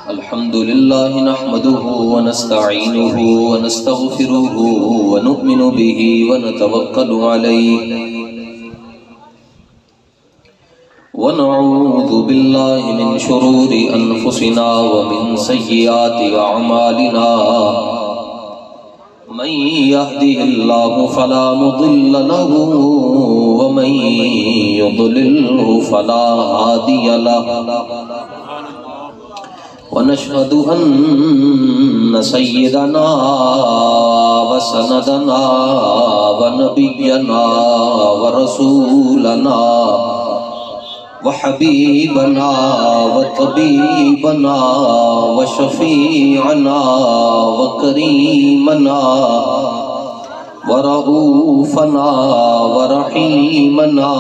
الحمد لله نحمده ونستعينه ونستغفره ونؤمن به ونتوكل عليه ونعوذ بالله من شرور أنفسنا ومن سيئات أعمالنا من يهده الله فلا مضل له ومن يضلله فلا هادي له ونشهد أن سيدنا وسندنا ونبينا ورسولنا وحبيبنا وطبيبنا وشفيعنا وكريمنا ورؤوفنا ورحيمنا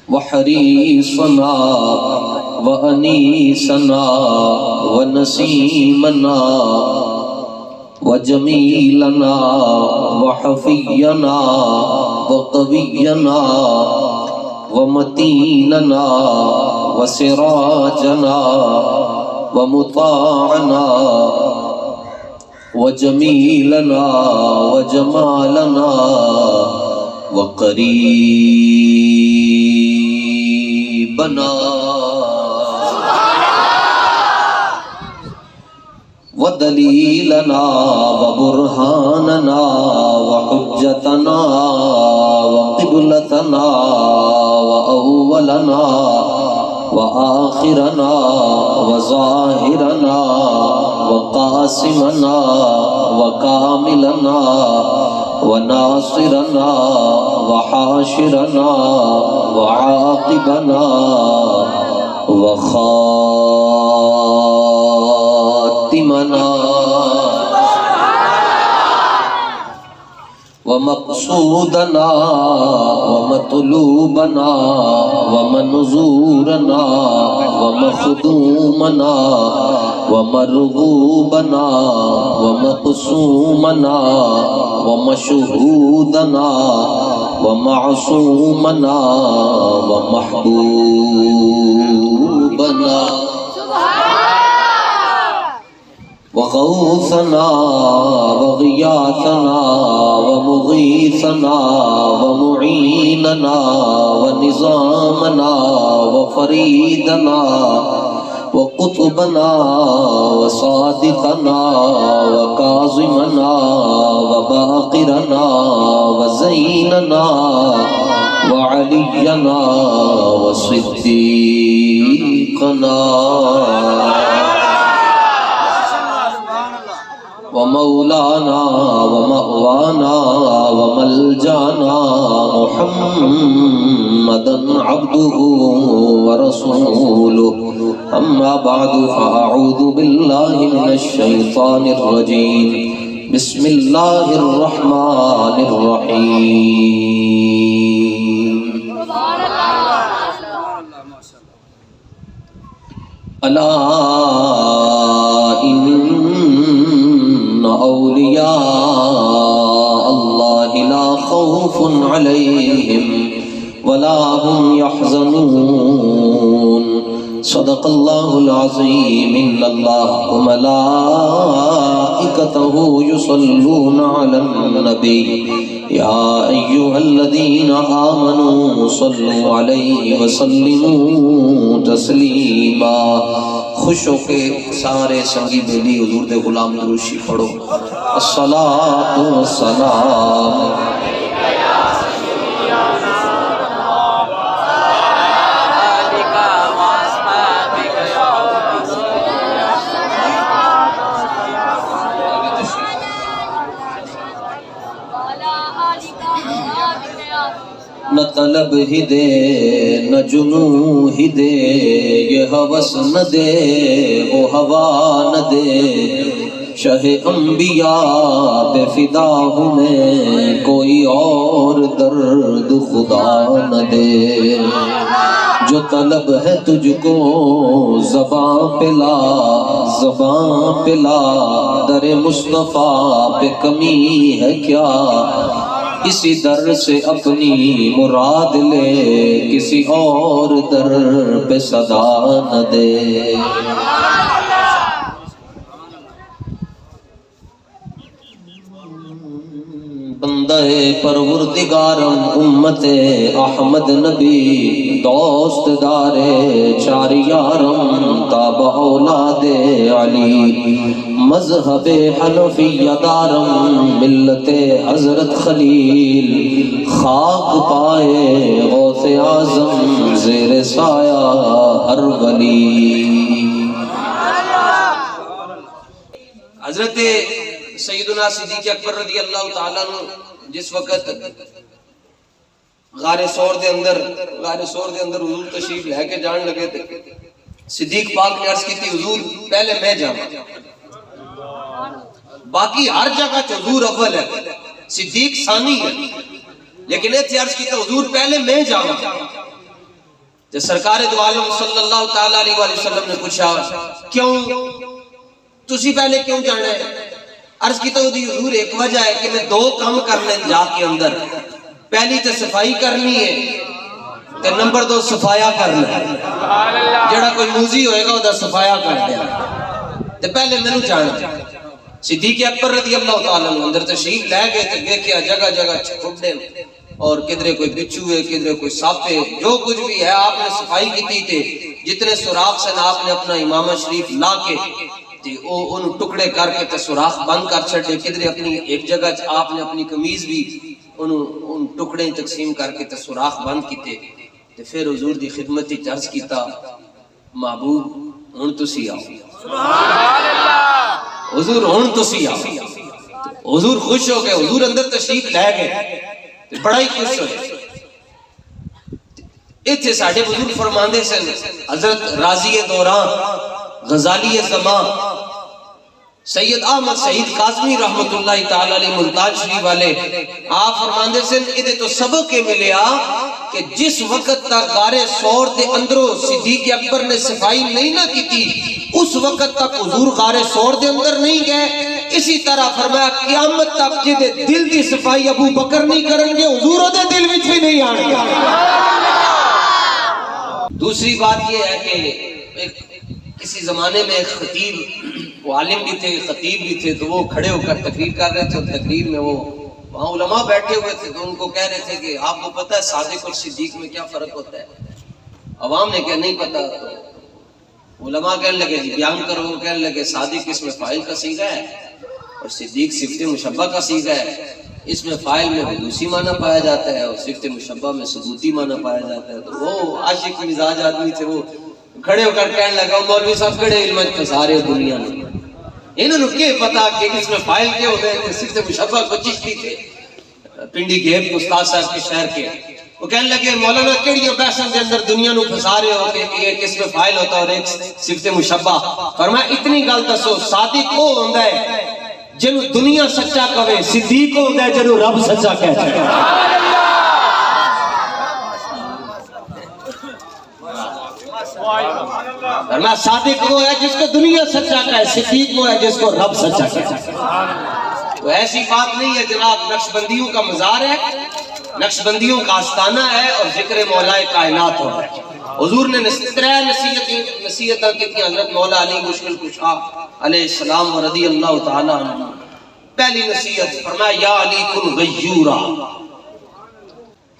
وحريصنا وأنيسنا ونسيمنا وجميلنا وحفينا وقوينا ومتيننا وسراجنا ومطاعنا وجميلنا وجمالنا وقريبنا ودليلنا وبرهاننا وحجتنا وقبلتنا وأولنا وآخرنا وظاهرنا وقاسمنا وكاملنا وناصرنا وحاشرنا وعاقبنا وخاتمنا ومقصودنا ومطلوبنا ومنظورنا ومخدومنا ومرغوبنا ومقسومنا ومشهودنا ومعصومنا ومحبوبنا وغوثنا وغياثنا ومغيثنا ومعيننا ونظامنا وفريدنا وقطبنا وصادقنا وكاظمنا وباقرنا وزيننا وعلينا وصديقنا ومولانا ومأوانا وملجانا محمدا عبده ورسوله أما بعد فأعوذ بالله من الشيطان الرجيم بسم الله الرحمن الرحيم ألا إن أولياء الله لا خوف عليهم ولا هم يحزنون صدق الله العظيم إن الله وملائكته يصلون على النبي يا أيها الذين آمنوا صلوا عليه وسلموا تسليما خوش ہو کے سارے سنگی بیلی حضور دے غلام دروشی پڑھو الصلاة والسلام نہ طلب ہی دے نہ جنو ہی دے یہ ہوس نہ دے وہ ہوا نہ دے شہ انبیاء پہ فدا ہوں میں کوئی اور درد خدا نہ دے جو طلب ہے تجھ کو زباں پہ لا در مصطفیٰ پہ کمی ہے کیا اسی در سے اپنی مراد لے، کسی اور در پہ صدا نہ دے۔ بندہ پروردگارم امت احمد نبی، دوست دار چار یارم تابع اولاد علی، مذہب حنفی دارم ملت حضرت خلیل، خاک پائے غوث اعظم زیر سایہ ہر ولی۔ حضرت سیدنا صدیق اکبر رضی اللہ تعالیٰ عنہ جس وقت غار ثور دے اندر حضور تشریف لے کے جان لگے تھے، صدیق پاک نے عرض کی تھی حضور پہلے میں جاؤں، باقی ہر جگہ حضور اول ہے، صدیق ثانی ہے، لیکن ایتھے عرض کی تھی حضور پہلے میں جاؤں۔ تو سرکار دو عالم صلی اللہ تعالیٰ علیہ وآلہ وسلم نے پوچھا کیوں تسی پہلے کیوں جانا ہے؟ عرض کی تو حضور ایک وجہ ہے کہ میں دو کام کرنے جا کے اندر، پہلی تو صفائی کرنی ہے تے نمبر دو صفایا کرنا ہے، جڑا کوئی موزی ہوئے گا وہ صفایا کر دیا تے پہلے میں نے جانا۔ صدیق اکبر رضی اللہ تعالیٰ عنہ اندر تشریف لے گئے تے دیکھیا جگہ جگہ چھپڑے اور کدھرے کوئی بچو ہے کدھرے کوئی سانپ ہے، جو کچھ بھی ہے آپ نے صفائی کی تھی، جتنے سوراخ سے آپ نے اپنا امامہ شریف لا کے ان ٹکڑے کر کے سوراخ بند کر چھڑے، کدھر اپنی ایک جگہ آپ نے اپنی قمیض بھی ان ٹکڑے تقسیم کر کے سوراخ بند کیتے، تے پھر حضور دی خدمت عرض کیتا محبوب ہن تسی آؤ، حضور ہن تسی آؤ۔ حضور خوش ہو گئے، حضور اندر تشریف لے گئے، بڑا ہی خوش ہوئے۔ ایتھے ساڈے بزرگ فرماندے سن، حضرت راضی دوران، غزالی زمان، سید احمد سعید قاسمی رحمت اللہ تعالی علیہ ملتان شریف والے، آپ فرماندے سن ادھے تو سبق کے ملیا کہ جس وقت تک غار ثور دے اندروں صدیق اکبر نے صفائی نہیں نہ کی تھی، اس وقت تک حضور غار ثور دے اندر نہیں گئے۔ اسی طرح فرمایا قیامت تک جدے دل دی صفائی ابو بکر نہیں کریں گے، حضور دے دل وچ بھی نہیں آنے گے۔ دوسری بات یہ ہے کہ کسی زمانے میں ایک خطیب، وہ عالم بھی تھے خطیب بھی تھے، تو وہ کھڑے ہو کر تقریر کر رہے تھے، اور تقریر میں وہ وہاں علماء بیٹھے ہوئے تھے تو ان کو کہہ رہے تھے کہ آپ کو پتہ ہے صادق اور صدیق میں کیا فرق ہوتا ہے؟ عوام نے کہا نہیں پتہ، تو علماء کہنے لگے جی بیان کرو، وہ کہنے لگے صادق اس میں فاعل کا صیغہ ہے اور صدیق صفت مشبہ کا صیغہ ہے، اس میں فاعل میں حدوثی معنی پایا جاتا ہے اور صفت مشبہ میں ثبوتی معنی پایا جاتا ہے۔ تو وہ عاشق مزاج آدمی تھے، وہ کھڑے ہو کر کہنے لگا مولوی صاحب کھڑے علم کے سارے دنیا میں انہوں نے کیا پتا کہ اس میں فائل کیا ہوتے ہیں؟ صرف مشبہ کو چشتی تھے پنڈی گھیب کے استاد صاحب کے شہر کے، وہ کہنے لگے مولانا کیڑیاں بحثاں کے اندر دنیا نو پھسا رہے ہو کہ ایک اس میں فائل ہوتا ہے اور ایک صفت مشبہ۔ فرمایا اتنی گل دسو صادق وہ ہوندا ہے جنوں دنیا سچا کہے، صدیق ہوندا ہے جنوں رب سچا کہتا ہے۔ فرمایا صادق وہ ہے جس کو دنیا سچا کہے، صدیق وہ ہے جس کو رب سچا کہے۔ تو ایسی بات نہیں ہے جناب، نقش بندیوں کا مزار ہے، نقش بندیوں کا آستانہ ہے اور ذکر مولا کائنات ہو رہا ہے۔ حضور نے ترے نصیحتیں کی تھی حضرت مولا علی مشکل کشا علیہ السلام و رضی اللہ تعالی عنہ۔ پہلی نصیحت فرمایا یا علی کن غیورا،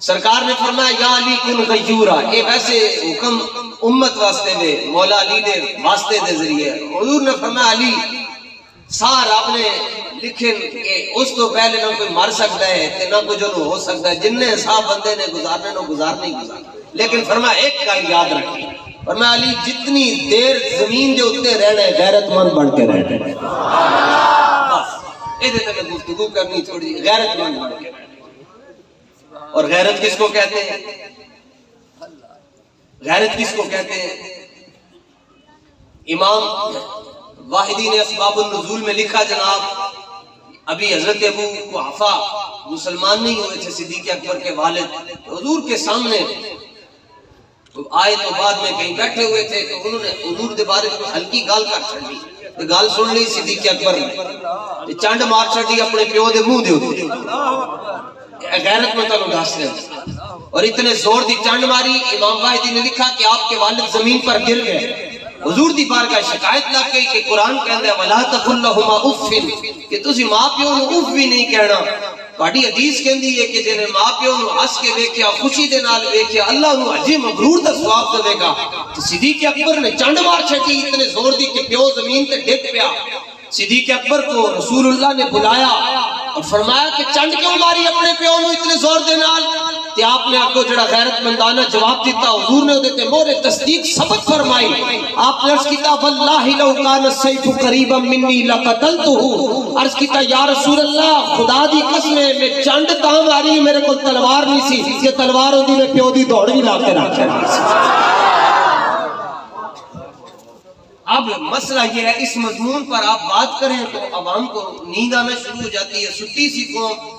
سرکار نے فرمایا یا علی کن غیورا، یہ ویسے حکم امت واسطے دے، مولا علی دے واسطے دے ذریعے۔ حضور نے فرمایا علی سار آپ نے لکھیں کہ اس تو پہلے نہ کوئی مر سکتا ہے تے نہ کوئی جو ہو سکتا ہے، جن نے حساب بندے نے گزارنے نو گزار نہیں گزار، لیکن فرمایا ایک کا یاد رکھیں، فرمایا علی جتنی دیر زمین دے اوتے رہنا ہے غیرت مند بن کے رہنا ہے۔ بس ایدے تے میں گفتگو کرنی تھوڑی، غیرت مند بن کے رہنا۔ اور غیرت کس کو کہتے ہیں؟ غیرت کس کو کہتے ہیں؟ امام واحدی نے اسباب النزول میں لکھا جناب، ابھی حضرت ابو قحافہ مسلمان نہیں ہوئے تھے صدیق اکبر کے والد، حضور کے سامنے آئے تو بعد میں کہیں بیٹھے ہوئے تھے تو انہوں نے حضور دے بارے میں ہلکی گال کر چھڑی، گال سن لی صدیق اکبر نے، چانڈ مار چھڑی اپنے پیو دے منہ دے اوتے۔ غیرت میں تنوں دس رہے اور اتنے زور دی چنڈ ماری امام واحدی نے لکھا کہ آپ کے والد زمین پر گر گئے حضور دی بارگاہ شکایت لگ گئی کہ قرآن کہندا ہے ولا تقل لهما اف کہ تسی ماں پیو نو اف بھی نہیں کہنا تہاڈی حدیث کہندی ہے کہ جنے ماں پیو نو ہس کے ویکھیا خوشی دے نال ویکھیا اللہ نو اجے مبرور دا ثواب دے گا تو صدیق اکبر نے چنڈ مار چھٹی اتنے زور دی کہ پیو زمین تے ڈگ پیا صدیق اکبر کو رسول اللہ نے بلایا اور فرمایا کہ چنڈ کیوں ماری اپنے پیو نو اتنے زور دے نال تے آپ نے آپ کو جڑا غیرت مندانہ جواب دیتا حضور نے دے تے مورے تصدیق ثبت فرمائی آپ نے عرض کیتا واللہ لو کان السیف قریبا منی لقتلتہ عرض کیتا یا رسول اللہ خدا دی قسم ہے میں چنڈ تا ماری میرے کو تلوار نہیں سی کہ تلوار ہوندی میں پیو دی دوڑ بھی لا کے رکھ رہا سی اب مسئلہ یہ ہے اس مضمون پر آپ بات کریں تو عوام کو نیند آنا شروع ہو جاتی ہے سٹی سی قوم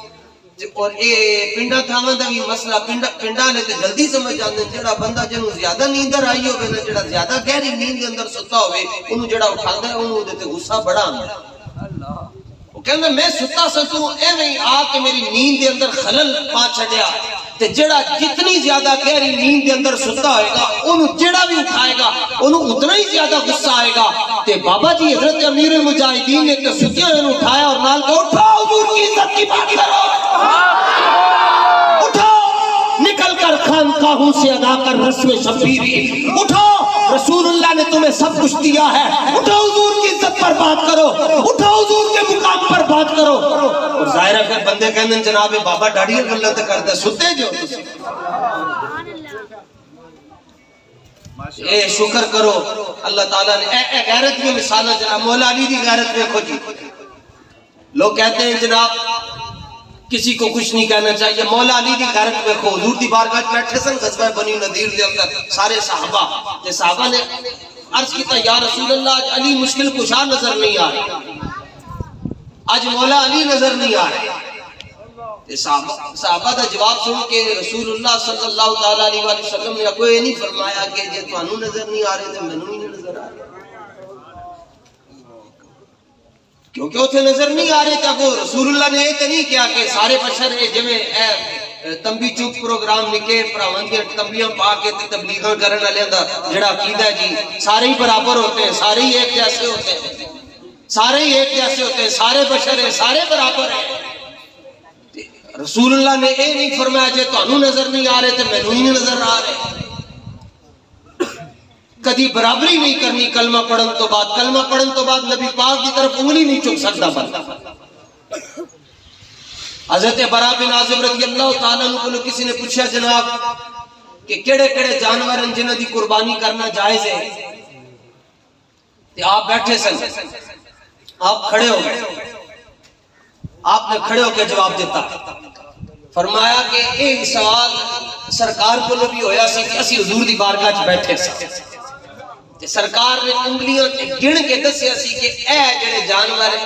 اور اے پنڈا تھاواں دا بھی مسئلہ پنڈا نے تے جلدی سمجھ جاندے جڑا بندہ جنوں زیادہ نیندر آئی ہوے نا جڑا زیادہ گہری نیند دے اندر ستا ہوے اونوں جڑا اٹھاندا ہے اونوں دے تے غصہ بڑا آندا ہے وہ کہندا میں ستا سوں ایویں آ کے میری نیند دے اندر خلل پا چھڈیا تے جڑا جتنی زیادہ گہری نیند دے اندر ستا ہوئے گا انہوں جڑا بھی اٹھائے گا انہوں اتنا ہی زیادہ غصہ آئے گا تے بابا جی حضرت امیر المجاہدین نے تے ستیاں انہوں اٹھایا اور نال کہا اٹھاؤ حضور کی عزت کی بات کرو اٹھاؤ نکل کر خانقاہوں سے ادا کر رسم شبیری اٹھاؤ رسول اللہ نے تمہیں سب کچھ دیا ہے اٹھاؤ حضور کی عزت پر بات کرو اٹھاؤ حضور کے مقام پر بات کرو اور ظاہر ہے پھر بندے کہندے جناب بابا ڈاڑیاں گلاں تے کردا ستے جو اے شکر کرو اللہ تعالیٰ نے اے غیرت کی مثال جناب مولا علی دی غیرت دیکھو جی لوگ کہتے ہیں جناب کسی کو کچھ نہیں کہنا چاہیے مولا علی دی غیرت دیکھو حضور دی بارگاہ بیٹھے سن غزوہ بنی نذیر دے اندر سارے صحابہ تے صحابہ نے عرض کیتا یا رسول اللہ آج علی مشکل کشا نظر نہیں آ رہے آج مولا علی نظر نہیں آ رہے صحابہ دا جواب سن کے رسول اللہ صلی اللہ علیہ وسلم نے کوئی نہیں فرمایا کہ جے تانوں نظر نہیں آ رہے تے مینوں ہی نہیں نظر آ رہے کیونکہ اتنے نظر نہیں آ رہے تھا وہ رسول اللہ نے یہ نہیں کیا کہ سارے بشر جویں تمبی چوک پروگرام نکے پراواں دی تمبیاں پا کے تے تبلیغاں کرن والے دا جڑا عقیدہ ہے جی سارے ہی برابر ہوتے ہیں سارے ہی ایک جیسے ہوتے ہیں سارے ہی ایک جیسے ہوتے ہیں سارے بشر ہیں سارے برابر ہیں رسول اللہ نے یہ نہیں فرمایا جے تانوں نظر نہیں آ رہے تے مینوں ہی نہیں نظر آ رہے کدی برابری نہیں کرنی کلمہ پڑھن تو بعد نبی پاک کی طرف انگلی نہیں چک سکتا بندہ حضرت براء بن عازب رضی اللہ تعالیٰ عنہ کو کسی نے پوچھا جناب کہ کیڑے کیڑے جانور ہیں جنہاں دی قربانی کرنا جائز ہے تے آپ بیٹھے سن آپ کھڑے ہو گئے آپ نے کھڑے ہو کے جواب دیتا فرمایا کہ ایک سوال سرکار کو بھی ہویا سی کہ اسی حضور دی بارگاہ چ بیٹھے سی سرکار نے انگلیاں گن کے دسیا سی کہ اے جڑے جانور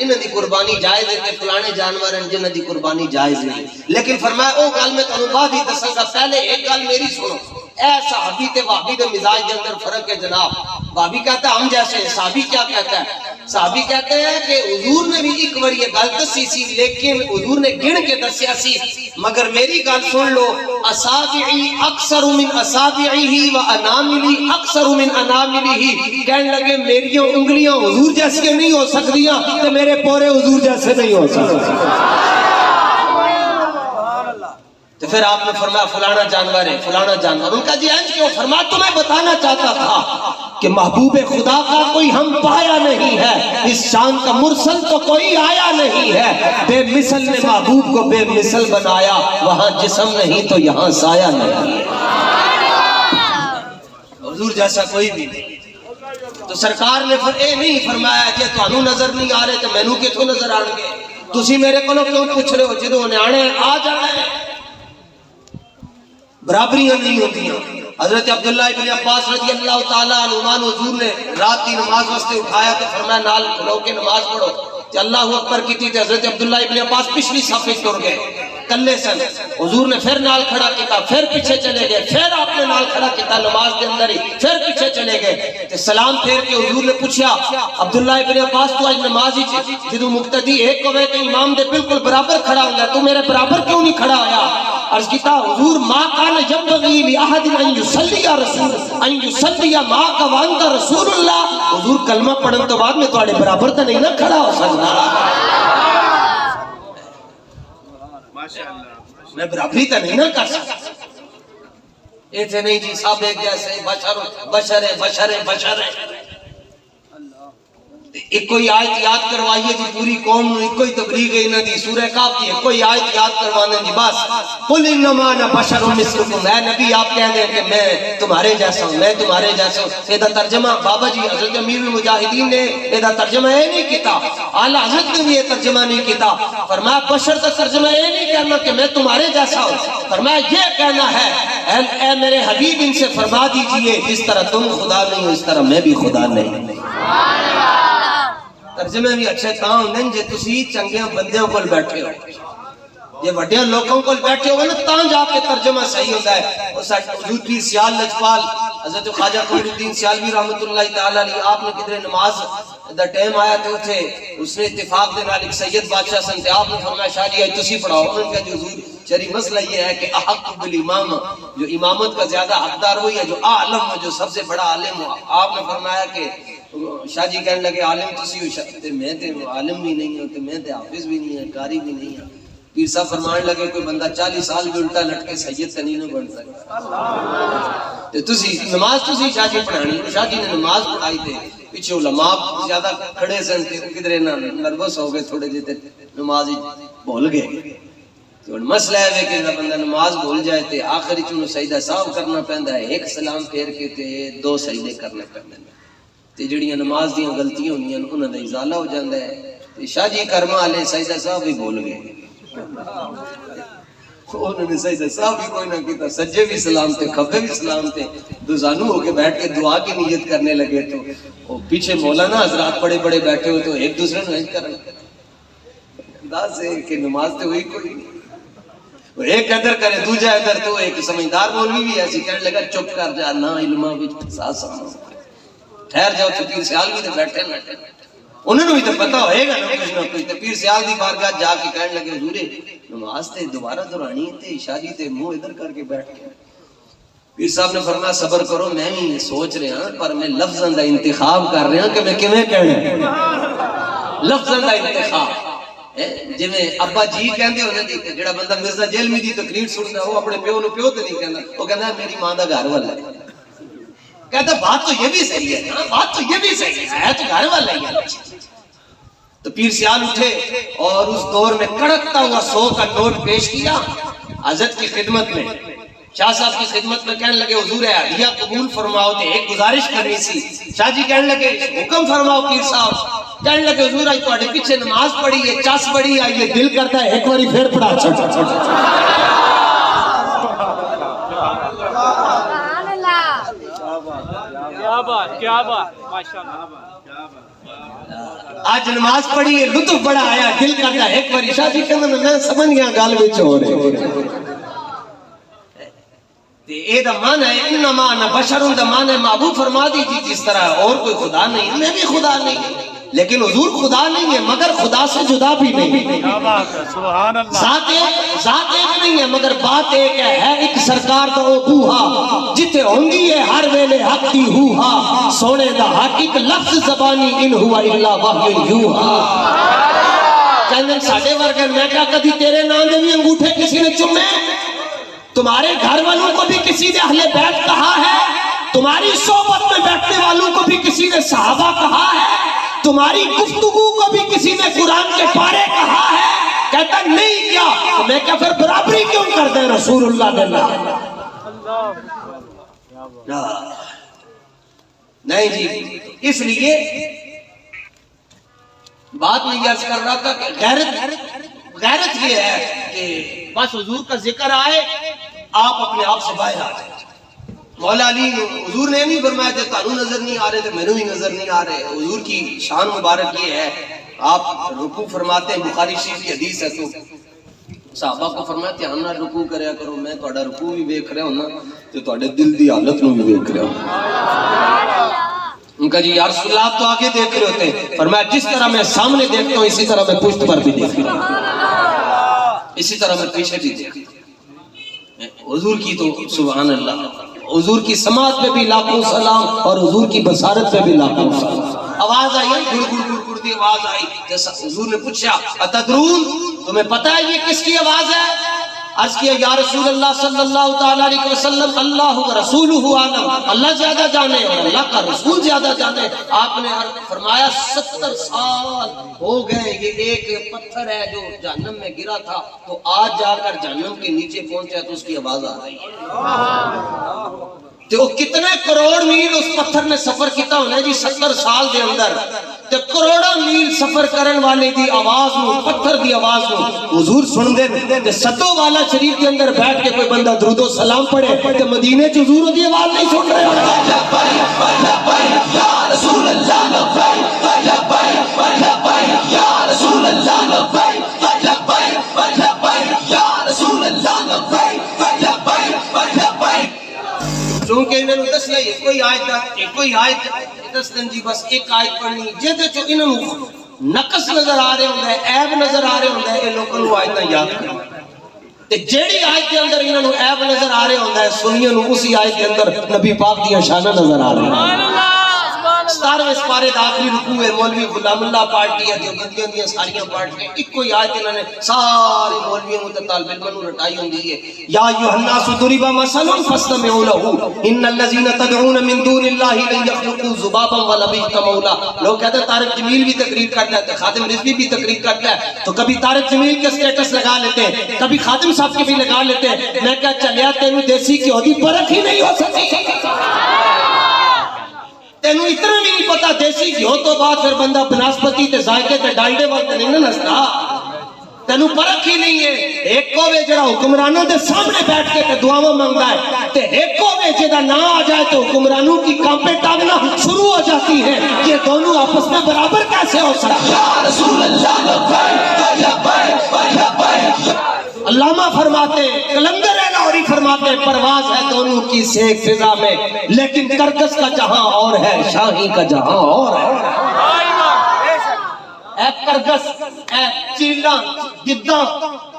انہاں دی قربانی جائز ہے تے فلانے جانور ہیں جنہاں دی قربانی جائز نہیں لیکن فرمایا او گل میں تانوں بعد ہی دساں گا پہلے ایک گل میری سنو اے صحابی تے وہابی دے مزاج دے اندر فرق ہے جناب وہابی کہتا ہے ہم جیسے ہیں صحابی کیا کہتا ہے صحابی کہتے ہیں کہ حضور نے بھی ایک بار یہ گل دسی سی لیکن حضور نے گن کے دسیا سی مگر میری گل سن لو اصابعی اکثر من اصابعہ و اناملی اکثر من اناملہ کہنے لگے میری انگلیاں حضور جیسے نہیں ہو سکتیاں تو میرے پورے حضور جیسے نہیں ہو سکتے تو پھر آپ نے فرمایا فلانا جانور ہے فلانا جانور ان کا جی انج کیوں فرمایا تمہیں بتانا چاہتا تھا کہ محبوب خدا کا کوئی ہم پایا نہیں ہے اس شان کا مرسل تو کوئی آیا نہیں ہے بے مثل نے محبوب کو بے مثل بنایا وہاں جسم نہیں تو یہاں سایہ نہیں حضور جیسا کوئی بھی نہیں تو سرکار نے اے نہیں فرمایا کہ تانوں نظر نہیں آ رہے تو مینوں کتھوں نظر آن گے تسی میرے کو کیوں پوچھ رہے ہو جدوں نے آنے آ جانا ہے برابریاں نہیں ہوتی ہیں حضرت عبداللہ ابن عباس رضی اللہ تعالیٰ عنہ حضور نے رات کی نماز واسطے اٹھایا تو فرمایا نال کھلو کے نماز پڑھو کہ اللہ اکبر کی تھی حضرت عبداللہ ابن عباس پچھلی صف میں ٹر گئے کلے سن حضور نے پھر نال کھڑا کیتا پھر پیچھے چلے گئے پھر آپ نے نال کھڑا کیتا نماز کے اندر ہی پھر پیچھے چلے گئے تے سلام پھیر کے حضور نے پوچھا عبداللہ ابن عباس تو آج نماز ہی جدو مقتدی ایک ہوئے تو امام دے بالکل برابر کھڑا ہوگا تو میرے برابر کیوں نہیں کھڑا ہویا عرض کیتا حضور ما کان ينبغي لاحد ان يصلي رسول ان يصلي ما وانت رسول اللہ حضور کلمہ پڑھن تو بعد میں تواڈے برابر تے نہیں نہ کھڑا ہو سکتا میں برابری تے نہیں نہ کر سکتا ایتھے نہیں جی سب ایک جیسے بشر ایک کوئی آیت یاد کروائیے جی پوری قوم نو ایک کوئی تبلیغ انہاں دی سورہ کاف دی کوئی آیت یاد کروانے جی بس قل انما انا بشر مثلکم اے نبی آپ کہہ دیں کہ میں تمہارے جیسا ہوں میں تمہارے جیسا ہوں یہ ترجمہ بابا جی حضرت امیر المجاہدین نے یہ ترجمہ یہ نہیں کیتا اعلی حضرت نے بھی یہ ترجمہ نہیں کیتا فرمایا بشر کا ترجمہ یہ نہیں کہنا کہ میں تمہارے جیسا ہوں فرمایا یہ کہنا ہے اے میرے حبیب ان سے فرما دیجئے جس طرح تم خدا نہیں ہو اس طرح میں بھی خدا نہیں ترجمے بھی اچھے تاں ہوندے جے تسی چنگیاں بندیاں کول بیٹھے ہو یہ وڈیاں لوگوں کول بیٹھے ہو نا تاں جا کے ترجمہ صحیح ہوتا ہے اور حضور پیر سیال لجپال حضرت خواجہ قمر الدین سیالوی رحمۃ اللہ تعالی علیہ آپ نے کدھر نماز دا ٹائم آیا تو تھے اس نے اتفاق دے نال ایک سید بادشاہ سن تے آپ نے فرمایا شاہ جی تسی پڑھاؤ انہوں نے کہا جو حضور شریع مسئلہ یہ ہے کہ احق بالامام جو امامت کا زیادہ حقدار وہی ہے جو عالم جو سب سے بڑا عالم ہو آپ نے فرمایا کہ شاہ جی کہنے لگے عالم تسی ہو میں تے عالم بھی نہیں ہوں تے میں تے حافظ بھی نہیں ہے قاری بھی نہیں ہے پیر صاحب فرمانے لگے کوئی بندہ 40 سال بھی الٹا لٹ کے سید تے نہیں بن سکتا تے تسی نماز تسی شاہ جی پڑھانی شاہ جی نے نماز پڑھائی تے پیچھے علماء زیادہ کھڑے سن تے کدھر نہ نروس ہو گئے تھوڑے جے تے نماز ہی بھول گئے تو مسئلہ ہے کہ بندہ نماز بھول جائے تے آخری چونو سجدہ صاحب کرنا پیندا ہے ایک سلام پھیر کے تے 2 سجدے کرنے پیندے تے جڑیاں نماز دیاں غلطیاں ہوندیاں انہاں دا ازالہ ہو جاندا ہے تے شاہ جی کرما والے سجدہ صاحب بھی بھول گئے انہوں نے سجدہ صاحب بھی کوئی نہ کیتا سجے بھی سلام تے کھبے بھی سلام تے دوزانو ہو کے بیٹھ کے دعا کی نیت کرنے لگے تو پیچھے مولانا حضرات بڑے بڑے بیٹھے ہو تو ایک دوسرے نے ہج کرن انداز ہے کہ نماز تے ہوئی کوئی نہیں ایک ادھر کرے دوجا ادھر تو ایک سمجھدار مولوی بھی ایسی کہنے لگا چپ کر جا نہ علماء وچ فساد سمجھ ٹھہر جاؤ تو پیر سیال بھی تے بیٹھے نہ انہوں نے بھی تو پتہ ہوئے گا نا کچھ نہ کچھ تے پیر سیال دی بارگاہ جا کے کہنے لگے حضور نماز تے دوبارہ دہرانی تے شاہ جی تے منہ ادھر کر کے بیٹھ گئے پیر صاحب نے فرمایا صبر کرو میں بھی سوچ رہا پر میں لفظاں دا انتخاب کر رہا کہ میں کیویں کہنا لفظاں دا انتخاب جی میں ابا جی کہندے ہونے دی جڑا بندہ مرزا جیلمی دی تقریر سندا وہ اپنے پیو نو پیو تے نہیں کہندا وہ کہندا میری ماں دا گھر والا ہے کہتا بات تو یہ بھی صحیح ہے نا بات تو یہ بھی صحیح ہے تو گھر والا ہی ہے تو پیر سیال اٹھے اور اس دور میں کڑکتا ہوا 100 کا نوٹ پیش کیا حضرت کی خدمت میں شاہ صاحب کی خدمت میں کہنے لگے حضور ہدیہ قبول فرماؤ تے ایک گزارش کرنی سی شاہ جی کہنے لگے حکم فرماؤ پیر صاحب کہنے لگے حضور آج تواڈے پیچھے نماز پڑھی ہے چس پڑھی ہے یہ دل کرتا ہے ایک باری پھر پڑھا کیا بات ماشاءاللہ آج نماز پڑھی ہے لطف بڑا آیا دل کرتا ہے ایک باری شاہ جی کہنے میں سمجھ گیا گال وچ ہو رہے اے دا معنی ہے انما انا بشر دا معنی ہے محبوب فرما دیجیے جس طرح اور کوئی خدا نہیں میں بھی خدا نہیں لیکن حضور خدا نہیں ہے مگر خدا سے جدا بھی نہیں سبحان اللہ ذات ایک نہیں ہے مگر بات ایک ہے ایک سرکار دا او بوہا جتے ہونگی ہے ہر ویلے حق دی ہوہا سونے دا حق ایک لفظ زبانی ان ہوا الا وحی یوہا کہنے ساڑے ورگن میں کہا کدھی تیرے نام دے بھی انگوٹھے کسی نے چمے تمہارے گھر والوں کو بھی کسی نے اہل بیت کہا ہے تمہاری صحبت میں بیٹھنے والوں کو بھی کسی نے صحابہ کہا ہے تمہاری گفتگو کو بھی کسی نے قرآن کے پارے کہا ہے کہتا نہیں کیا تو میں کیا پھر برابری کیوں کر دیں رسول اللہ نہیں جی اس لیے بات میں یہ عرض کر رہا تھا کہ غیرت یہ ہے کہ بس حضور کا ذکر آئے آپ اپنے آپ سے باہر آ جائیں مولا علی حضور نے نہیں فرمایا کہ تانوں نظر نہیں آ رہے تو میں نے بھی نظر نہیں آ رہے حضور کی شان مبارک یہ ہے آپ رکوع فرماتے ہیں بخاری شریف کی حدیث ہے تو صحابہ کو فرمایا دھیان نال رکوع کریا کرو، میں تہاڈا رکوع بھی ویکھ رہا ہوں تے تہاڈے دل دی حالت نو بھی ویکھ رہا ہوں۔ ان کا جی یا رسول اللہ آپ تو آگے دیکھ رہے ہوتے ہیں، فرمایا جس طرح میں سامنے دیکھتا ہوں اسی طرح میں پشت پر بھی دیکھتا ہوں، اسی طرح میں پیچھے بھی دیکھتا ہوں۔ حضور کی تو سبحان اللہ، حضور کی سماعت پہ بھی لاکھوں سلام اور حضور کی بصارت پہ بھی لاکھوں سلام۔ آواز آئی گڑ گڑ گڑ گڑ دی آواز آئی، جیسا حضور نے پوچھا اتدرون تمہیں پتہ ہے یہ کس کی آواز ہے؟ عرض کیا یا رسول اللہ صلی اللہ تعالی علیہ وسلم اللہ و رسولہ عالم، اللہ زیادہ جانے اور اللہ کا رسول زیادہ جانے۔ آپ نے فرمایا 70 سال ہو گئے، یہ ایک پتھر ہے جو جہنم میں گرا تھا تو آج جا کر جہنم کے نیچے پہنچا تو اس کی آواز آ رہی ہے۔ تو کتنے کروڑ میل اس پتھر نے سفر کیتا ہونا جی 70 سال دے اندر، تے کروڑوں میل سفر کرن والے دی آواز نو، پتھر دی آواز نو حضور سن دے تے ستو والا شریف کے اندر بیٹھ کے کوئی بندہ درود و سلام پڑھے تے مدینے چ حضور دی آواز نہیں سن رہے یا رسول اللہ لبیک لبیک لبیک یا رسول اللہ لبیک لبیک لبیک یا رسول اللہ لبیک لبیک لبیک۔ چونکہ انہوں نے دسیا یہ کوئی آیت دستن جی بس ایک آیت پڑھنی جہدے چ انہوں نے نقص نظر آ رہے ہوندے عیب نظر آ رہے ہوندے اے لوکاں نوں آیتاں یاد کرو تے جیڑی آیت دے اندر انہوں نے عیب نظر آ رہے ہوندے سنیاں نوں اسی آیت دے اندر نبی پاک دی شاناں نظر آ رہی ہیں۔ 17ویں سپارے دا آخری رکوع ہے، مولوی غلام اللہ پارٹی ہے، دیوبندیاں دیاں ساریاں پارٹیاں ایک کوئی آیت انہوں نے سارے مولویوں تے طالب علماں نوں رٹائی ہوندی ہے۔ یا ایھا الناس ضرب مثل فاستمعوا له ان الذين تدعون من دون الله لن يخلقوا ذبابا ولو اجتمعوا له۔ لوگ کہتے ہیں طارق جمیل بھی تقریر کرتا ہے، خادم رضوی بھی تقریر کرتا ہے، تو کبھی طارق جمیل کے سٹیٹس لگا لیتے ہیں، کبھی خادم صاحب کے بھی لگا لیتے ہیں۔ میں کہا چلیا تینوں دیسی گھیو دی پرکھ ہی نہیں ہو سکتی، تینوں اتنا بھی نہیں پتا دیسی گھیو تو بعد پھر بندہ بناسپتی تے ذائقے تے ڈالڈے وقت نہیں نہ نستا، تینوں پرکھ ہی نہیں ہے۔ ایک کووے جڑا حکمرانوں دے سامنے بیٹھ کے تے دعاواں منگتا ہے تے ایک کووے جڑا نہ آ جائے تو حکمرانوں کی کانپیں ٹانگنا شروع ہو جاتی ہے۔ یہ دونوں آپس میں برابر کیسے ہو سکتے؟ یا رسول اللہ لبیک لبیک لبیک۔ علامہ فرماتے کلندر لاہوری فرماتے پرواز ہے دونوں کی سیک فضا میں، لیکن کرکس کا جہاں اور ہے شاہی کا جہاں اور ہے۔ اے کرگس اے چیلاں گداں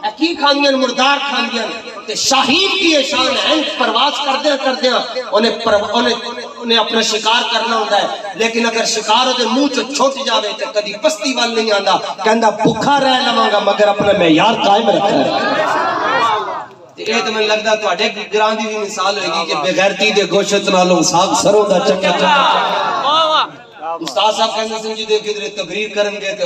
اے کی کھاندیاں مردار کھاندیاں تے شاہین کی یہ شان ہے، پرواز کردیاں انہیں اپنا شکار کرنا ہوتا ہے، لیکن اگر شکار دے منہ چ چھٹ جاوے تے کدی پستی وال نہیں آندا، کہندا بھوکا رہ لواں گا مگر اپنا معیار قائم رکھا ہے۔ یہ تو میں لگتا تواڈے گران دی بھی مثال ہوئے گی کہ بے غیرتی دے گوشت نالوں ساگ سروں دا چکا۔ استاد صاحب کہندے سن جی دے کدھر تقریر کرن گئے تے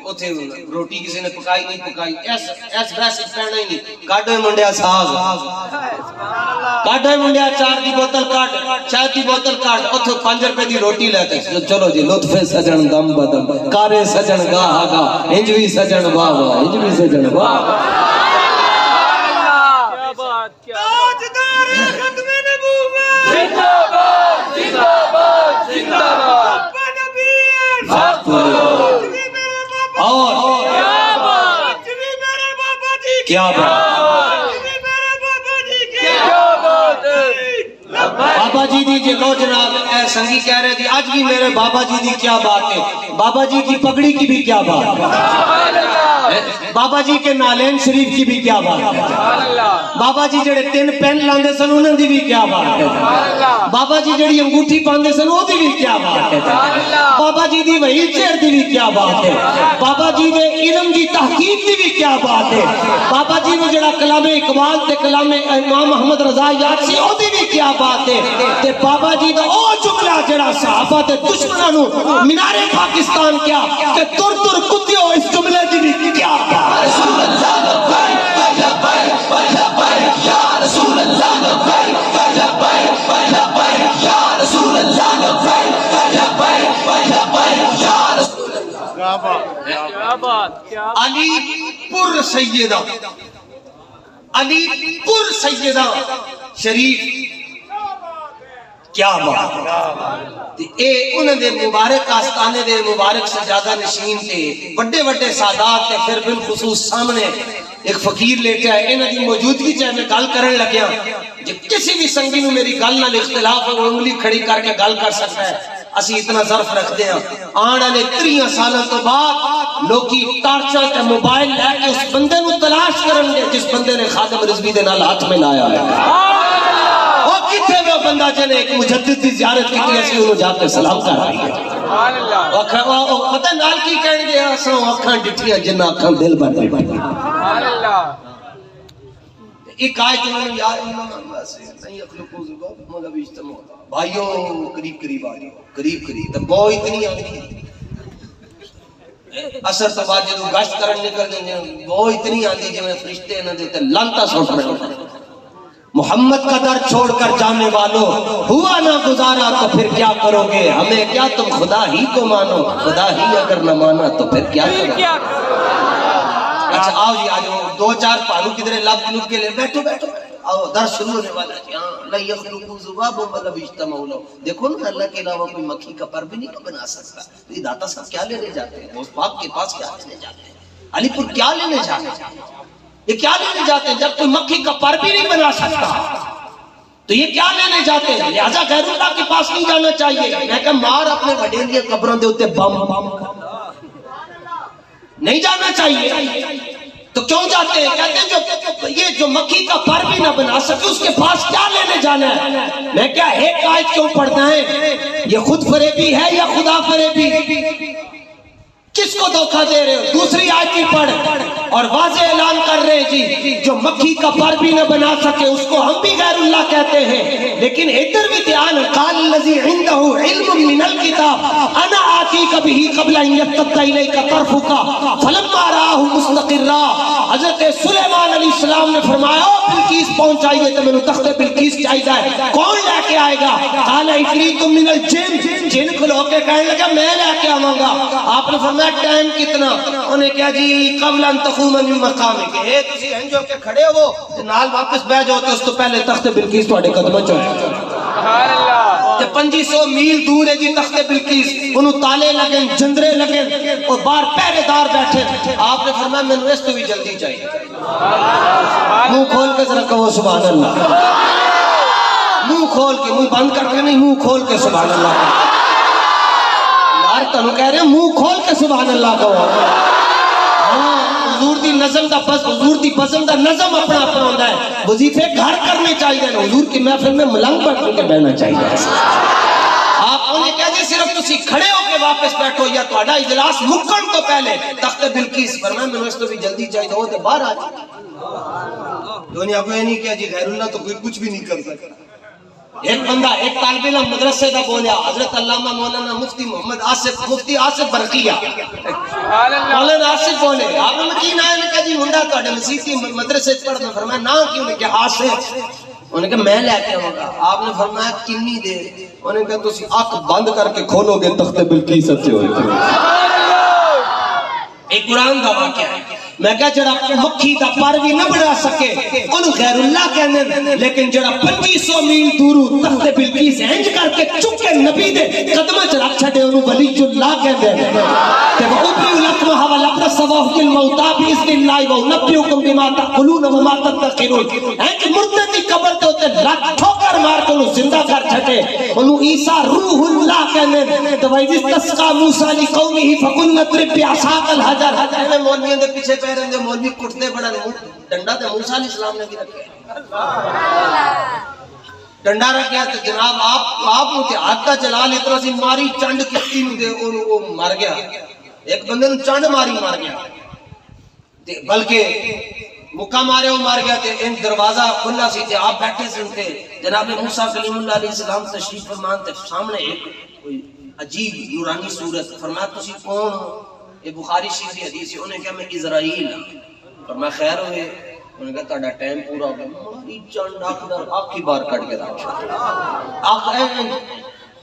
اوتھے روٹی کسی نے پکائی نہیں پکائی، ایس ویسے پہنا ہی نہیں، کاڈو منڈیا ساگ، کاڈو منڈیا چار دی بوتل کاٹ، چائے دی بوتل کاٹ، اوتھے 5 روپے دی روٹی لیتے چلو جی لطف سجن دم بدم کارے سجن گاہ گاہ انج وی سجن واہ واہ انج وی سجن واہ واہ۔ اور کیا بابا جی دی لو جناب، اے سنگی کہہ رہے جی آج بھی میرے بابا جی دی کیا بات ہے، بابا جی کی پگڑی کی بھی کیا بات ہے، بابا جی کے نالین شریف کی بھی کیا بات ہے، بابا جی جڑے 3 پین لاندے سن انہاں دی بھی کیا بات ہے، بابا جی جڑی انگوٹھی پاندے سن او دی بھی کیا بات ہے، بابا جی دی وہیل چیئر دی بھی کیا بات ہے، بابا جی دے علم دی تحقیق دی بھی کیا بات ہے، بابا جی نے جڑا کلام اقبال تے کلام امام محمد رضا یاد سی او دی بھی کیا بات ہے، تے بابا جی دا او جملہ جڑا صحابہ تے دشمناں نو مینار پاکستان کیا کہ تر تر کتیو اس جملے دی بھی کیا بات ہے۔ رسول اللہ لبیک لبیک لبیک یا رسول اللہ لبیک لبیک لبیک یا رسول اللہ لبیک لبیک لبیک یا رسول اللہ۔ کیا بات کیا علی پر سیدہ، علی پر سیدہ شریف کیا بات اے انہوں دے مبارک آستانے دے مبارک سجادہ نشین تے بڑے بڑے سادات تے پھر بالخصوص سامنے ایک فقیر لیٹا ہے انہاں دی موجودگی چ میں گل کرن لگیا جے کسی بھی سنگی نو میری گل نال اختلاف ہے وہ انگلی کھڑی کر کے گل کر سکتا ہے اسی اتنا ظرف رکھتے ہیں آن والے 30 سالوں تو بعد لوکی ٹارچر تے موبائل لے کے اس بندے نو تلاش کرن گے جس بندے نے خادم رضوی دے نال ہاتھ ملایا ہے وہ کتھے وہ بندہ جنے ایک مجدد دی زیارت کی اسی انہوں جا کے سلام کر رہی ہے سبحان اللہ پتہ نال کی کہن گے اساں اکھاں ڈٹھیاں جنہ اکھاں دل بھر دے سبحان اللہ ایک آیت انہوں نے یاد نہیں اخلقو ذباب مولا بھی اجتماع بھائیوں قریب قریب آ جاؤ قریب قریب تب وہ اتنی آتی اثر تو بعد جدو گشت کرن نکل دیں وہ اتنی آتی جو میں فرشتے نہ دیتے لانتا سوٹ رہے محمد کا در چھوڑ کر جانے والوں ہوا نہ گزارا تو پھر کیا کرو گے ہمیں کیا تم خدا ہی کو مانو خدا ہی اگر نہ مانا تو پھر کیا کرو گے اچھا آؤ جی آجو 2-4 پانو کدھرے لب لب کے لئے بیٹھو بیٹھو آؤ در شروع ہونے والا ہے لا یخلقو ذباب مطلب اجتماع لو دیکھو نا اللہ کے علاوہ کوئی مکھی کا پر بھی نہیں بنا سکتا تو یہ داتا صاحب کیا لینے جاتے ہیں اس باپ کے پاس کیا لینے جاتے ہیں علی پور کیا لینے جاتے ہیں یہ کیا لینے جاتے ہیں جب کوئی مکھی کا پر بھی نہیں بنا سکتا تو یہ کیا لینے جاتے ہیں لہذا غیر اللہ کے پاس نہیں جانا چاہیے میں کہا مار اپنے وڈیل کے قبروں دے ہوتے بم نہیں جانا چاہیے تو کیوں جاتے ہیں کہتے ہیں یہ جو مکھی کا پر بھی نہ بنا سکے اس کے پاس کیا لینے جانا ہے میں کیا ایک آیت کیوں پڑھتا ہے یہ خود فریبی ہے یا خدا فریبی کس کو دھوکہ دے رہے ہو دوسری آیت کی پڑھ اور واضح اعلان کر رہے ہیں جی جو مکھی کا پر بھی نہ بنا سکے اس کو ہم بھی غیر اللہ کہتے ہیں لیکن ادھر بھی دھیان قال الذی عنده علم من الكتاب انا آتیک به قبل ان یفتت الیک طرفک فلما رآہ مستقرا حضرت سلیمان علیہ السلام نے فرمایا بلقیس پہنچائیے تو میں نے تخت بلقیس چاہیے کون لے کے آئے گا قال عفریت من الجن جن کھلو کے کہنے لگا میں لے کے آؤں گا آپ نے فرمایا ٹائم کتنا انہیں کہا جی قبل ان تقوم من مقامک اے تسی ہیں جو کہ کھڑے ہو نال واپس بیٹھ جاؤ تو اس تو پہلے تخت بلقیس تواڈے قدموں چ سبحان اللہ تے 2500 میل دور ہے جی تخت بلقیس انہوں تالے لگن جندرے لگن اور باہر پہرے دار بیٹھے آپ نے فرمایا میں نے اس تو بھی جلدی چاہیے منہ کھول کے ذرا کہو سبحان اللہ منہ کھول کے منہ بند کر کے نہیں منہ کھول کے سبحان اللہ تنو کہہ رہے ہیں منہ کھول کے سبحان اللہ کو ہاں حضور دی نظم دا بس حضور دی بزم دا نظم اپنا اپنا ہوتا ہے وظیفے گھر کرنے چاہیے حضور کی محفل میں ملنگ بیٹھ کے بہنا چاہیے آپ انہیں کہہ دیں صرف تسی کھڑے ہو کے واپس بیٹھو یا تہاڈا اجلاس مکن تو پہلے تخت بلقیس فرمایا میں اس تو بھی جلدی چاہیے وہ تے باہر آ جائے دنیا کو یہ نہیں کہا جی غیر اللہ تو کوئی کچھ بھی نہیں کر سکتا ایک بندہ ایک طالب علم مدرسے کا بولیا حضرت علامہ مولانا مفتی محمد آصف مفتی آصف برقیہ مولانا آصف بولے آپ نے یقین آیا نے کہا جی منڈا تہاڈے مسیح کی مدرسے پڑھنا فرمایا نا کیوں نے کہا آصف انہوں نے کہا میں لے کے آؤں گا آپ نے فرمایا کنی دیر انہوں نے کہا تسی آنکھ بند کر کے کھولو گے تخت بلقیس اچھے ہوئے ایک قرآن کا واقعہ ہے میں کہا جڑا مکھی دا پر بھی نہ بنا سکے انہوں غیر اللہ کہنے لیکن جڑا 2500 میل دورو تخت بلقیس انج کر کے چکے نبی دے قدمہ چ رکھ چھڈے انہوں ولی اللہ کہندے تے وہ ابری لکم حوال اپنا سواہ الموتى باذن اللہ و نبئکم بما تقولون وما تتقون انج مردے دی قبر تے اوتے لک ٹھوکر مار کے انہوں زندہ کر چھڈے انہوں عیسیٰ روح اللہ کہندے تے وَإِذِ اسْتَسْقَىٰ مُوسَىٰ لِقَوْمِهِ فَقُلْنَا اضْرِب بِعَصَاكَ الْحَجَرَ میں مولویوں دے پیچھے پہ رہے مولوی کٹتے بڑا ڈنڈا تے موسیٰ علیہ السلام نے بھی رکھا ڈنڈا رکھا تو جناب آپ نے ہاتھ کا جلال اتنا سی ماری چنڈ کتی دے وہ مر گیا ایک بندے نے چنڈ ماری مار گیا بلکہ مکہ مارے وہ مار گیا تے ان دروازہ کھلا سی تے آپ بیٹھے سنتے جناب موسیٰ کلیم اللہ علیہ السلام تشریف فرمان تے سامنے ایک کوئی عجیب نورانی صورت فرمایا تسی کون یہ بخاری شریف کی حدیث ہے انہیں کہا میں اسرائیل اور میں خیر ہوئے انہیں کہا تاڑا ٹائم پورا ہو گیا ماری چند آنکھ کی بار کٹ کے رکھا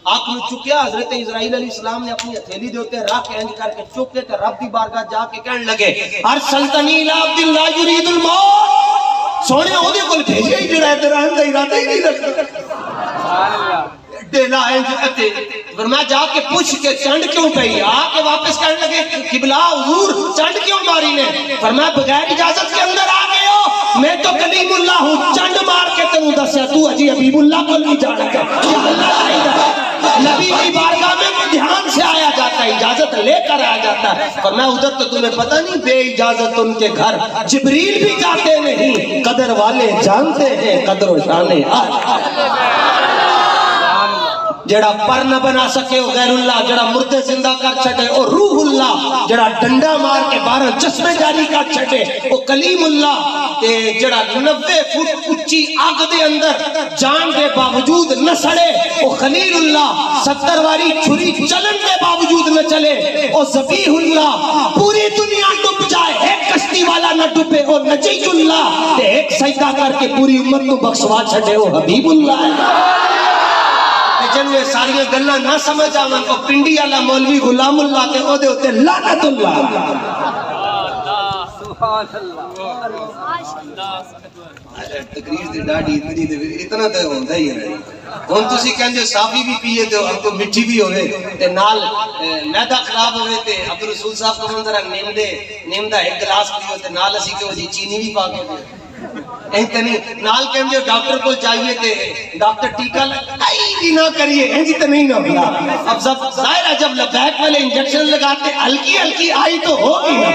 آنکھ میں چکیا حضرت اسرائیل علیہ السلام نے اپنی ہتھیلی دیوتے راہ کے انج کر کے چکے کہ رب دی بارگاہ جا کے کہنے لگے ارسلتنی الی عبد اللہ یرید الموت سونے ہو دے کل بھیجے ہی جڑا ہے درہم کا ارادہ ہی نہیں رکھتا سبحان اللہ ایڈے قبلہ ہے فرمایا جا کے پوچھ کے چنڈ کیوں پئی آ کے واپس کہنے لگے قبلہ حضور چنڈ کیوں ماری نے فرمایا بغیر اجازت کے اندر آ گئے ہو میں تو کلیم اللہ ہوں چنڈ مار کے تمہیں دسیا تو عجی حبیب اللہ کو نہیں جانا کیا اللہ نبی کی بارگاہ میں دھیان سے آیا جاتا ہے اجازت لے کر آیا جاتا ہے فرمایا ادھر تو تمہیں پتہ نہیں بے اجازت ان کے گھر جبریل بھی جاتے نہیں قدر والے جانتے ہیں قدر و شانے جڑا پر نہ بنا سکے وہ غیر اللہ جڑا مردے زندہ کر چھٹے وہ روح اللہ جڑا ڈنڈا مار کے 12 چشمے جاری کر چھٹے وہ کلیم اللہ تے جڑا 90 فٹ اونچی آگ دے اندر جان کے باوجود نہ سڑے وہ خلیل اللہ 70 واری چھری چلن کے باوجود نہ چلے وہ ذبیح اللہ پوری دنیا ڈوب جائے ایک کشتی والا نہ ڈوبے وہ نجی اللہ تے ایک سجدہ کر کے پوری امت کو بخشوا چھٹے وہ حبیب اللہ ہے جن میں ساری گلاں نہ سمجھ آون کو پنڈی والا مولوی غلام اللہ تے او دے اوتے لعنت اللہ سبحان اللہ تقریر دی ڈاڈی اتنی تے اتنا تے ہوندا ہی ہے ہن تسی کہندے صافی بھی پیے تے ہم کو مٹھی بھی ہوے تے نال معدہ خراب ہوے تے عبد الرسول صاحب کو منظر نیم دا ایک گلاس پیو تے نال اسی کہ جی چینی بھی پا کے نہیں نال کہندے ڈاکٹر کو جائیے تے ڈاکٹر ٹیکا لگائی نہ کریے انج تے نہیں نہ ہوگا اب ظاہر ہے جب لبیک والے انجیکشن لگاتے ہلکی ہلکی آئی تو ہوگی نا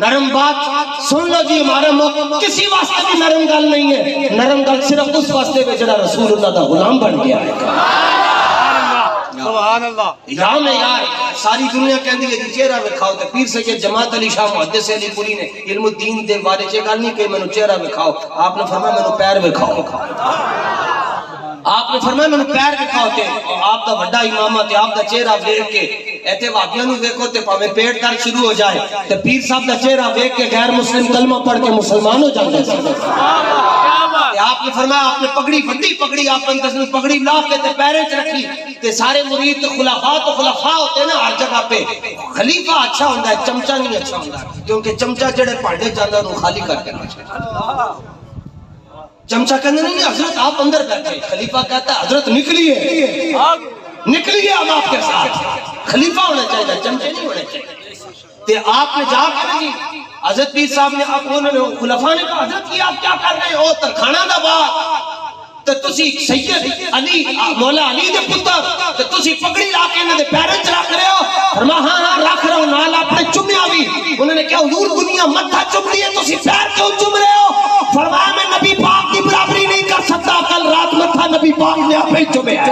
نرم بات سن لو جی ہمارا موقع کسی واسطے بھی نرم گل نہیں ہے نرم گل صرف اس واسطے میں جڑا رسول اللہ دا غلام بن گیا ہے سبحان اللہ یا میں یار ساری دنیا کہندی ہے جی چہرہ وکھاؤ تے پیر سید جماعت علی شاہ محدث علی پوری نے علم الدین دے بارے چ گل نہیں کہ مینوں چہرہ وکھاؤ آپ نے فرمایا مینوں پیر وکھاؤ آپ نے فرمایا مینوں پیر وکھاؤ تے آپ دا بڑا امام تے آپ دا چہرہ دیکھ کے ایتھے واقعیاں نوں دیکھو تے پاویں پیٹ درد شروع ہو جائے تے پیر صاحب دا چہرہ دیکھ کے غیر مسلم کلمہ پڑھ کے مسلمان ہو جاندے آپ نے فرمایا آپ نے پگڑی بڑی پگڑی آپ نے پگڑی لا کے تے پیریں چ رکھی تے سارے مرید تے خلفاء ہوتے ہیں نا ہر جگہ پہ خلیفہ اچھا ہوندا ہے چمچا نہیں اچھا ہوندا کیونکہ چمچا جڑے بھانڈے جاندا نو خالی کر کے رکھے چمچا کہندے نہیں حضرت آپ اندر بیٹھے خلیفہ کہتا ہے حضرت نکلیے ہم آپ کے ساتھ خلیفہ ہونا چاہیے چمچے نہیں ہونے چاہیے تے آپ نے جا کر جی حضرت پیر صاحب نے انہوں نے خلفاء نے کہا حضرت کی آپ کیا کر رہے ہو ترخانہ دا بات تے تسی سید علی مولا علی دے پتر تے تسی پگڑی لا کے انہاں دے پیراں وچ رکھ رہے ہو فرمایا ہاں رکھ رہا ہوں نال اپنے چومیا بھی انہوں نے کہا حضور دنیا متھا چومدی ہے تسی پیر کیوں چوم رہے ہو فرمایا میں نبی پاک کی برابری نہیں کر سکتا کل رات متھا نبی پاک نے آپ ہی چومیا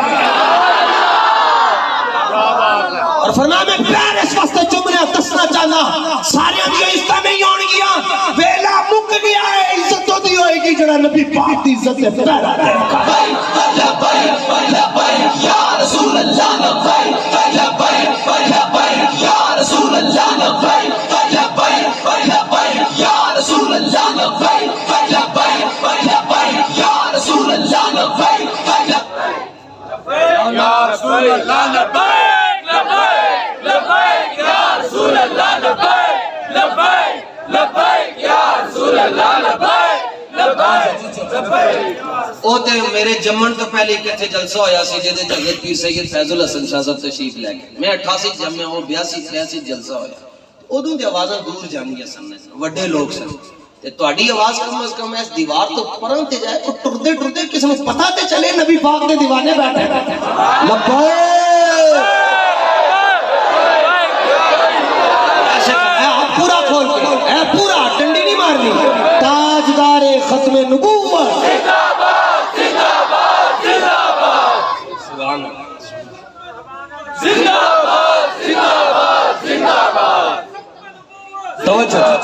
اور فرمایا میں پیر اس واسطے چومنے دسنا چاہنا سارے دی عزت نہیں ہون گیا ویلا مک گیا ہے عزت تو دی ہوئے گی جڑا نبی پاک دی عزت سے پیرا لبیک لبیک یا رسول اللہ لبیک لبیک لبیک یا رسول اللہ لبیک لبیک لبیک یا رسول اللہ لبیک لبیک لبیک یا رسول اللہ لبیک یا رسول اللہ لبیک لبیک یا رسول اللہ لبیک لبیک لبیک یا رسول اللہ لبیک لبیک او تے میرے جمن تو پہلے کتھے جلسہ ہویا سی جے حضرت پیر سید فیض الحسن شاہ صاحب تشریف لے گئے میں 88 جمع ہوں 82 83 جلسہ ہویا اودوں دی آوازاں دور جاندیاں سن وڈے لوگ سن تے تہاڈی آواز کم از کم اس دیوار تو پرن تے جائے تو ٹردے ٹردے کس نوں پتہ تے چلے نبی پاک دے دیوانے بیٹھے لبیک پورا کھول کے اے پورا ڈنڈی نہیں مارنی تاجدار ختم نبوت زندہ باد زندہ باد زندہ باد سبحان اللہ زندہ باد زندہ باد زندہ باد توجہ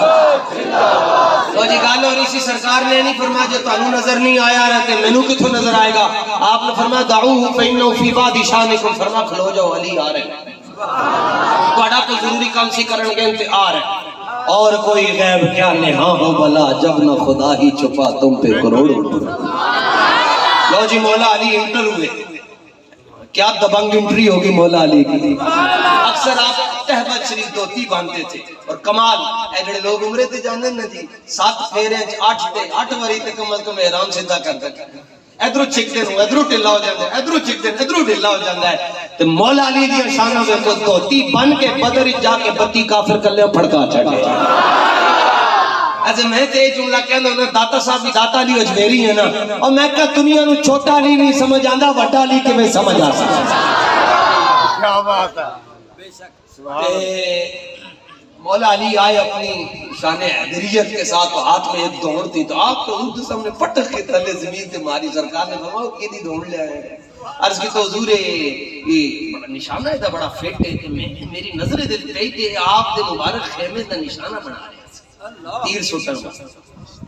تو جی گل ہو رہی سی سرکار نے نہیں فرمایا جو تانوں نظر نہیں آیا رہتے مینوں کتھوں نظر آئے گا آپ نے فرمایا دعوہ فإنه فی بعض شانکم فرمایا کھلو جاؤ علی آ رہے تہاڈا کوئی ضروری کام سی کرن گے تے آ رہے اور کوئی غیب کیا نہاں ہو بلا جب نہ خدا ہی چھپا تم پہ کروڑوں لو جی مولا علی انٹر ہوئے کیا دبنگ انٹری ہوگی مولا علی کی اکثر آپ تہبت شریف دوتی باندھتے تھے اور کمال اے جڑے لوگ عمرے تے جاندے نا جی 7 پھیرے 8 واری تے کم از کم احرام سیدھا کرتے ادھروں چکتے نو ادھروں ڈھلا ہو جاتا ہے ادھروں چکتے ادھروں ڈھلا ہو جاتا ہے تے مولا علی دی شاناں وچ تو دھوتی بن کے بدر وچ جا کے بتی کافر کلے پھڑکا چھڑے ایسے میں تے جملہ کہنا ہوں داتا صاحب بھی داتا علی اجمیری ہے نا اور میں کہا دنیا نو چھوٹا علی نہیں سمجھ آندا وڈا علی کہ میں سمجھ آ سکتا کیا بات ہے مولا علی آئے اپنی شان حیدریت کے ساتھ تو ہاتھ میں ایک دوڑ تھی تو آپ کو حضور سامنے پٹک کے تلے زمین تے ماری سرکار نے فرمایا کہ دی دوڑ لے آئے عرض کی تو حضور یہ بڑا نشانہ ہے بڑا فٹ ہے کہ میری نظر دل پہ تے آپ دے مبارک خیمے دا نشانہ بنا رہے ہیں تیر سٹن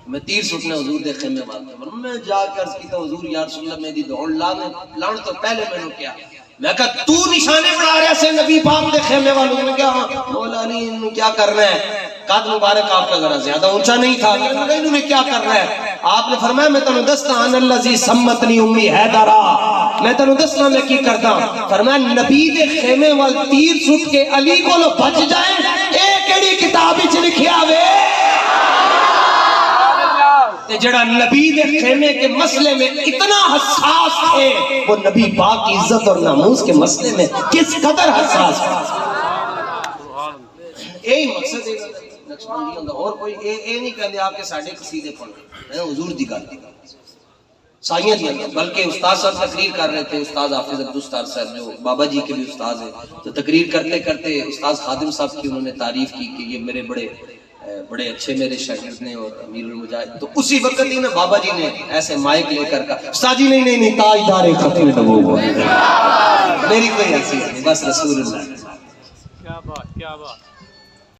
میں تیر سٹنے حضور دے خیمے والے میں جا کے عرض کی تو حضور یا رسول اللہ میری دوڑ لان تو پہلے میں نے کیا میں کہا تو نشانے بنا رہے سے نبی پاک دے خیمے والوں نے کہا مولا علی انہوں کیا کرنا ہے قد مبارک آپ کا ذرا زیادہ اونچا نہیں تھا انہوں نے کیا کرنا ہے آپ نے فرمایا میں تنوں دستا ان اللذی سمتنی امی حیدرہ میں تنوں دستا میں کی کرتا فرمایا نبی دے خیمے وال تیر سٹ کے علی کو لو بچ جائیں ایک ایڑی کتابی چھ لکھیا ہوئے جڑا نبی دے خیمے کے مسئلے میں اتنا حساس ہے وہ نبی پاک کی عزت اور ناموس کے مسئلے میں کس قدر حساس ہے یہی مقصد ہے نقشبندی ہوندہ اور کوئی یہ نہیں کہندے آپ کے ساڑھے قصیدے پڑھنے میں حضور دی گل سائیاں دی اندر بلکہ استاد صاحب تقریر کر رہے تھے استاد حافظ عبد الستار صاحب جو بابا جی کے بھی استاد ہیں تو تقریر کرتے کرتے استاد خادم صاحب کی انہوں نے تعریف کی کہ یہ میرے بڑے اچھے میرے شاگرد نے اور امیر المجاہد تو اسی وقت ہی نا بابا جی نے ایسے مائک لے کر کہا استاد جی نہیں تاجدار ختم نبوت میری کوئی حیثیت نہیں بس رسول اللہ کیا بات